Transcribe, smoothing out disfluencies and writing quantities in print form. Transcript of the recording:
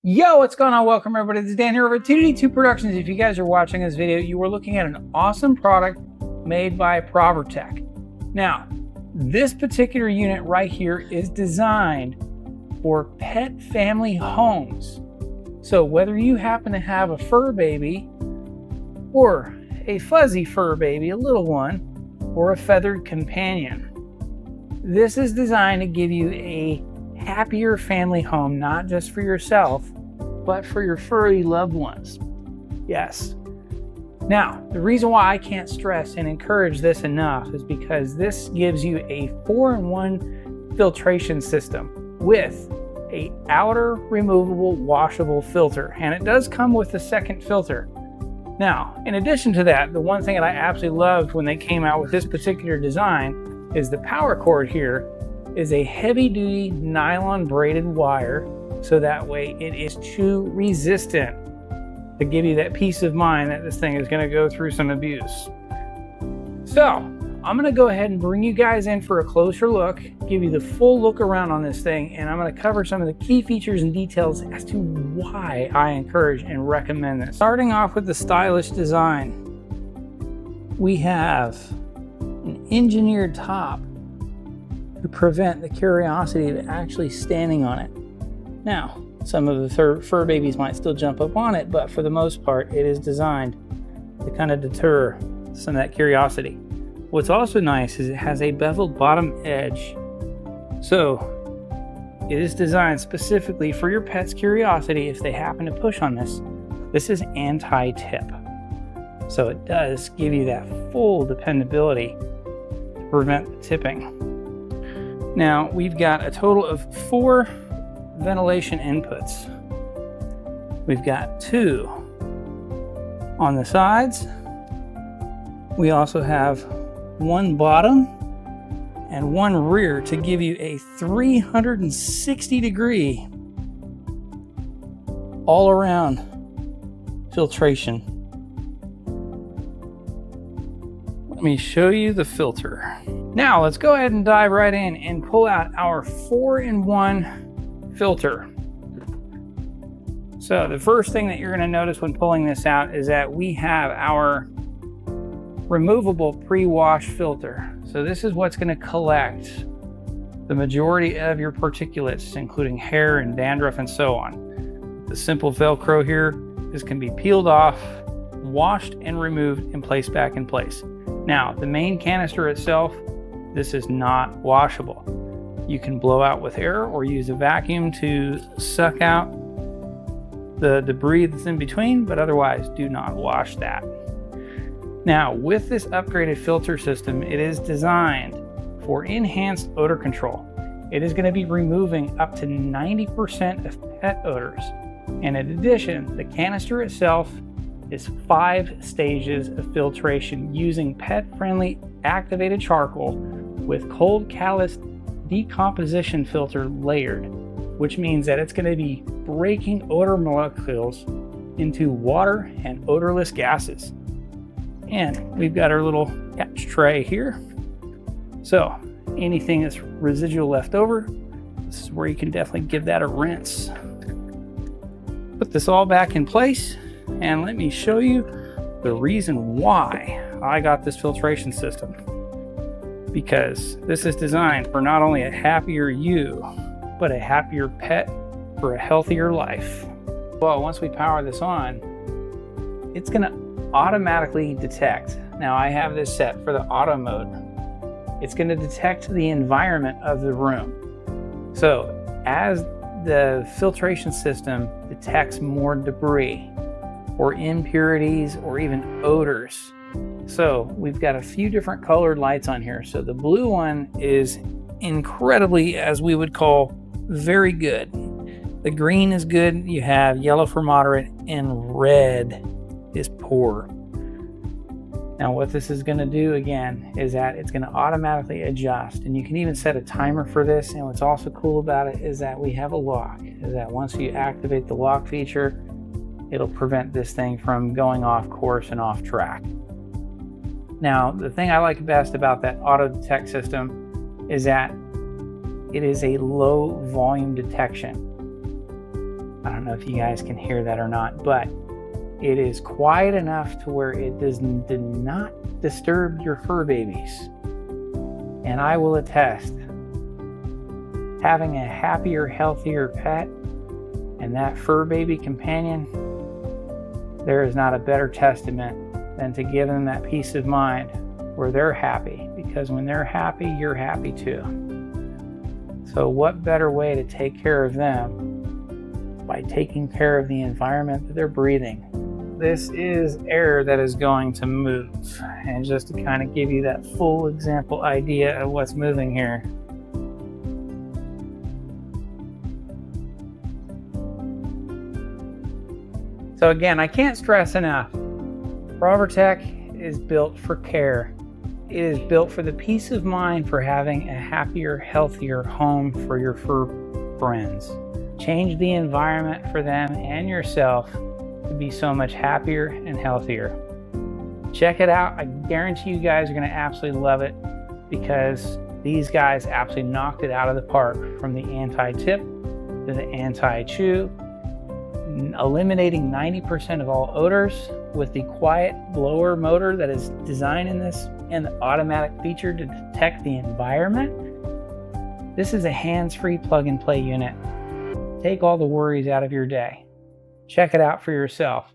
Yo, what's going on? Welcome everybody. This is Dan here over at 2D2 Productions. If you guys are watching this video, you are looking at an awesome product made by Provirtec. Now, this particular unit right here is designed for pet family homes. So whether you happen to have a fur baby or a fuzzy fur baby, a little one, or a feathered companion, this is designed to give you a happier family home, not just for yourself, but for your furry loved ones. Yes. Now, the reason why I can't stress and encourage this enough is because this gives you a 4-in-1 filtration system with a outer removable washable filter, and it does come with a second filter. Now, in addition to that, the one thing that I absolutely loved when they came out with this particular design is the power cord here is a heavy-duty nylon braided wire, so that way it is chew resistant, to give you that peace of mind that this thing is going to go through some abuse. So I'm going to go ahead and bring you guys in for a closer look, give you the full look around on this thing, and I'm going to cover some of the key features and details as to why I encourage and recommend this. Starting off with the stylish design, we have an engineered top to prevent the curiosity of actually standing on it. Now, some of the fur babies might still jump up on it, but for the most part, it is designed to kind of deter some of that curiosity. What's also nice is it has a beveled bottom edge. So it is designed specifically for your pet's curiosity if they happen to push on this. This is anti-tip. So it does give you that full dependability to prevent the tipping. Now, we've got a total of 4 ventilation inputs. We've got 2 on the sides. We also have 1 bottom and 1 rear to give you a 360-degree all-around filtration. Let me show you the filter. Now let's go ahead and dive right in and pull out our 4-in-1 filter. So the first thing that you're going to notice when pulling this out is that we have our removable pre-wash filter. So this is what's going to collect the majority of your particulates, including hair and dandruff and so on. The simple Velcro here, this can be peeled off, washed and removed and placed back in place. Now, the main canister itself, this is not washable. You can blow out with air or use a vacuum to suck out the debris that's in between, but otherwise do not wash that. Now, with this upgraded filter system, it is designed for enhanced odor control. It is going to be removing up to 90% of pet odors. And in addition, the canister itself is 5 stages of filtration using pet-friendly activated charcoal with cold catalyst decomposition filter layered, which means that it's going to be breaking odor molecules into water and odorless gases. And we've got our little catch tray here. So anything that's residual left over, this is where you can definitely give that a rinse. Put this all back in place, and let me show you the reason why I got this filtration system. Because this is designed for not only a happier you, but a happier pet for a healthier life. Well, once we power this on, it's going to automatically detect. Now, I have this set for the auto mode. It's going to detect the environment of the room. So as the filtration system detects more debris or impurities or even odors, so we've got a few different colored lights on here. So the blue one is incredibly, as we would call, very good. The green is good. You have yellow for moderate, and red is poor. Now what this is going to do again is that it's going to automatically adjust, and you can even set a timer for this. And what's also cool about it is that we have a lock, is that once you activate the lock feature, it'll prevent this thing from going off course and off track. Now, the thing I like best about that auto detect system is that it is a low volume detection. I don't know if you guys can hear that or not, but it is quiet enough to where it did not disturb your fur babies. And I will attest, having a happier, healthier pet and that fur baby companion, there is not a better testament than to give them that peace of mind where they're happy, because when they're happy, you're happy too. So what better way to take care of them by taking care of the environment that they're breathing? This is air that is going to move. And just to kind of give you that full example idea of what's moving here. So again, I can't stress enough, Provirtec is built for care. It is built for the peace of mind for having a happier, healthier home for your fur friends. Change the environment for them and yourself to be so much happier and healthier. Check it out. I guarantee you guys are going to absolutely love it, because these guys absolutely knocked it out of the park, from the anti-tip to the anti-chew, eliminating 90% of all odors with the quiet blower motor that is designed in this, and the automatic feature to detect the environment. This is a hands-free plug-and-play unit. Take all the worries out of your day. Check it out for yourself.